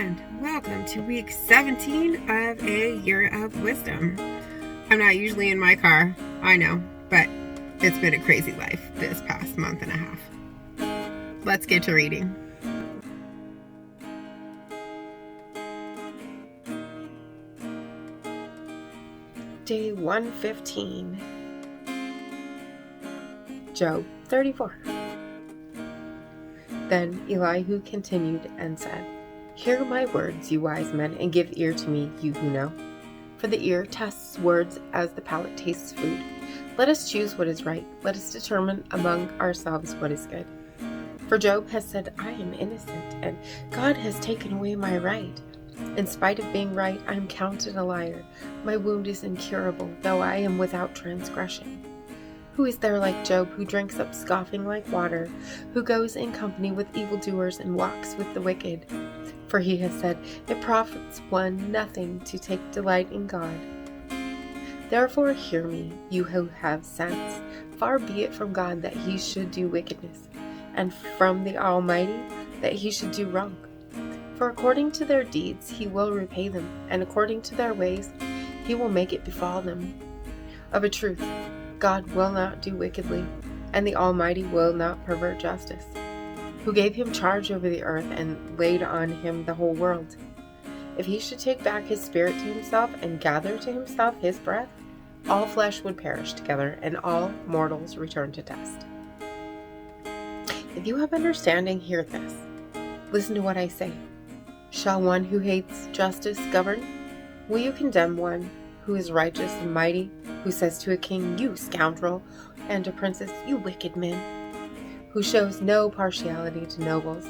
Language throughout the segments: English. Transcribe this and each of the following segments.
and welcome to week 17 of A Year of Wisdom. I'm not usually in my car, I know, but it's been a crazy life this past month and a half. Let's get to reading. Day 115. Job 34. Then Elihu continued and said, "Hear my words, you wise men, and give ear to me, you who know. For the ear tests words as the palate tastes food. Let us choose what is right. Let us determine among ourselves what is good. For Job has said, I am innocent, and God has taken away my right. In spite of being right, I am counted a liar. My wound is incurable, though I am without transgression. Who is there like Job, who drinks up scoffing like water, who goes in company with evildoers and walks with the wicked? For he has said, it profits one nothing to take delight in God. Therefore hear me, you who have sense. Far be it from God that he should do wickedness, and from the Almighty that he should do wrong. For according to their deeds he will repay them, and according to their ways he will make it befall them. Of a truth, God will not do wickedly, and the Almighty will not pervert justice. Who gave him charge over the earth and laid on him the whole world? If he should take back his spirit to himself and gather to himself his breath, all flesh would perish together, and all mortals return to dust. If you have understanding, hear this. Listen to what I say. Shall one who hates justice govern? Will you condemn one who is righteous and mighty, who says to a king, you scoundrel, and a princess, you wicked man, who shows no partiality to nobles,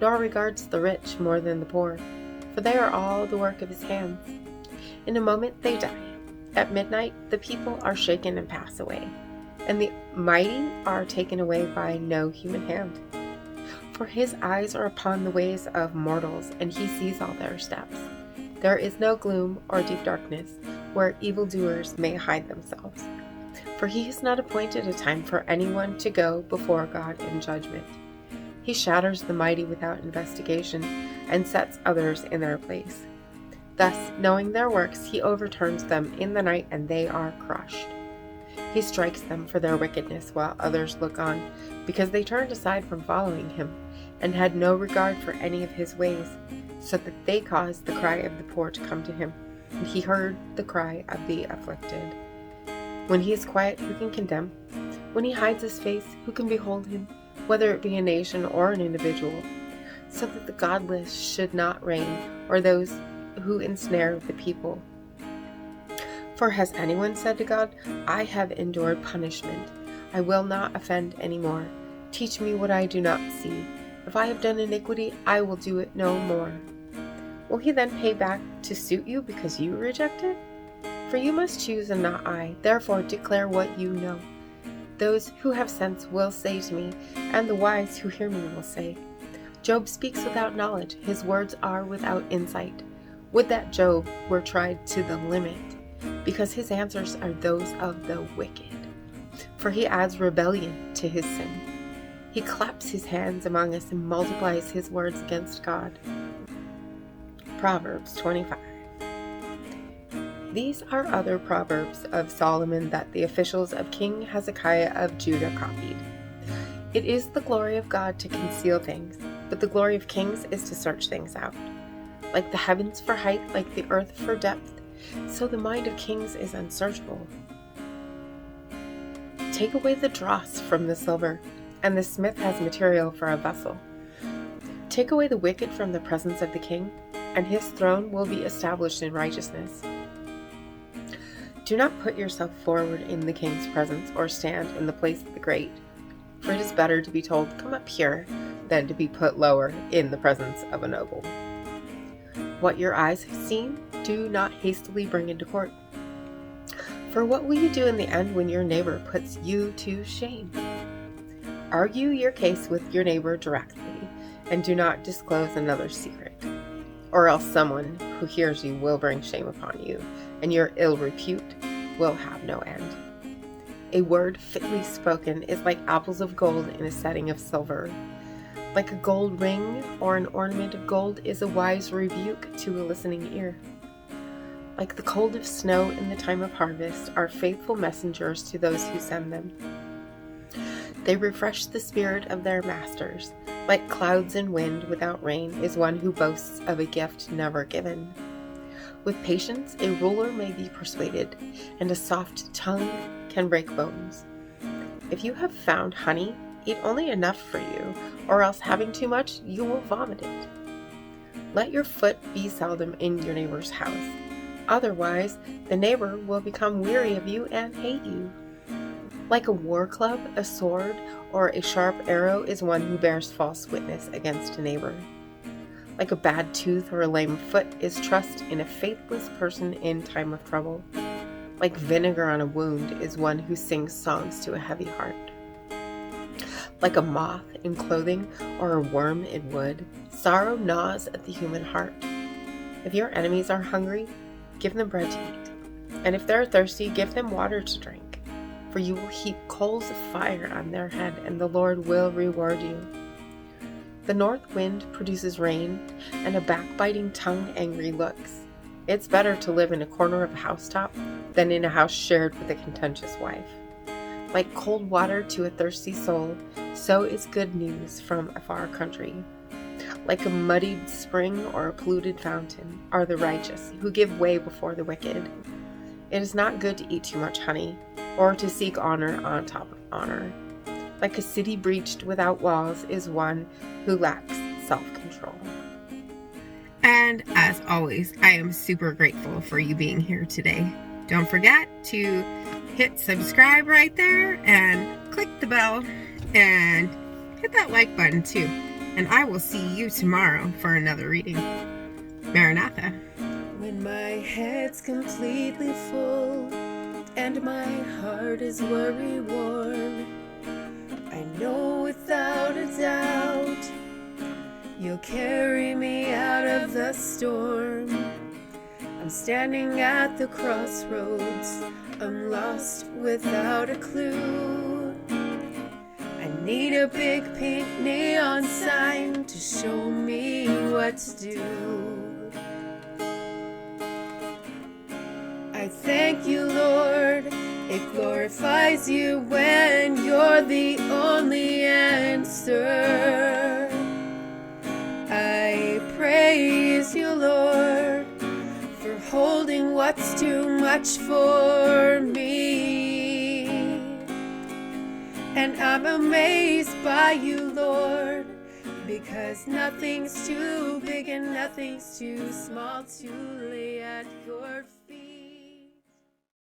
nor regards the rich more than the poor, for they are all the work of his hands. In a moment they die. At midnight the people are shaken and pass away, and the mighty are taken away by no human hand. For his eyes are upon the ways of mortals, and he sees all their steps. There is no gloom or deep darkness where evildoers may hide themselves. For he has not appointed a time for anyone to go before God in judgment. He shatters the mighty without investigation and sets others in their place. Thus, knowing their works, he overturns them in the night, and they are crushed. He strikes them for their wickedness while others look on, because they turned aside from following him and had no regard for any of his ways, so that they caused the cry of the poor to come to him, and he heard the cry of the afflicted. When he is quiet, who can condemn? When he hides his face, who can behold him, whether it be a nation or an individual? So that the godless should not reign, or those who ensnare the people. For has anyone said to God, I have endured punishment, I will not offend any more. Teach me what I do not see. If I have done iniquity, I will do it no more. Will he then pay back to suit you because you reject it? For you must choose and not I. Therefore declare what you know. Those who have sense will say to me, and the wise who hear me will say, Job speaks without knowledge. His words are without insight. Would that Job were tried to the limit, because his answers are those of the wicked. For he adds rebellion to his sin. He claps his hands among us and multiplies his words against God. Proverbs 25. These are other proverbs of Solomon that the officials of King Hezekiah of Judah copied. It is the glory of God to conceal things, but the glory of kings is to search things out. Like the heavens for height, like the earth for depth, so the mind of kings is unsearchable. Take away the dross from the silver, and the smith has material for a vessel. Take away the wicked from the presence of the king, and his throne will be established in righteousness. Do not put yourself forward in the king's presence, or stand in the place of the great, for it is better to be told, come up here, than to be put lower in the presence of a noble. What your eyes have seen, do not hastily bring into court. For what will you do in the end when your neighbor puts you to shame? Argue your case with your neighbor directly, and do not disclose another's secret, or else someone who hears you will bring shame upon you, and your ill repute will have no end. A word fitly spoken is like apples of gold in a setting of silver, Like a gold ring or an ornament of gold is a wise rebuke to a listening ear. Like the cold of snow in the time of harvest are faithful messengers to those who send them. They refresh the spirit of their masters. Like clouds and wind without rain is one who boasts of a gift never given. With patience, a ruler may be persuaded, and a soft tongue can break bones. If you have found honey, eat only enough for you, or else having too much, you will vomit it. Let your foot be seldom in your neighbor's house. Otherwise, the neighbor will become weary of you and hate you. Like a war club, a sword, or a sharp arrow is one who bears false witness against a neighbor. Like a bad tooth or a lame foot is trust in a faithless person in time of trouble. Like vinegar on a wound is one who sings songs to a heavy heart. Like a moth in clothing or a worm in wood, sorrow gnaws at the human heart. If your enemies are hungry, give them bread to eat, and if they're thirsty, give them water to drink. For you will heap coals of fire on their head, and the Lord will reward you. The north wind produces rain, and a backbiting tongue angry looks. It's better to live in a corner of a housetop than in a house shared with a contentious wife. Like cold water to a thirsty soul, so is good news from a far country. Like a muddied spring or a polluted fountain are the righteous, who give way before the wicked. It is not good to eat too much honey, or to seek honor on top of honor. Like a city breached without walls is one who lacks self-control. And as always, I am super grateful for you being here today. Don't forget to hit subscribe right there and click the bell and hit that like button too. And I will see you tomorrow for another reading. Maranatha. When my head's completely full and my heart is worry-worn, I know without a doubt you'll carry me out of the storm. I'm standing at the crossroads, I'm lost without a clue. I need a big pink neon sign to show me what to do. I thank you, Lord, it glorifies you when you're the only answer. I praise you, Lord, for holding what's too much for me. And I'm amazed by you, Lord, because nothing's too big and nothing's too small to lay at your feet.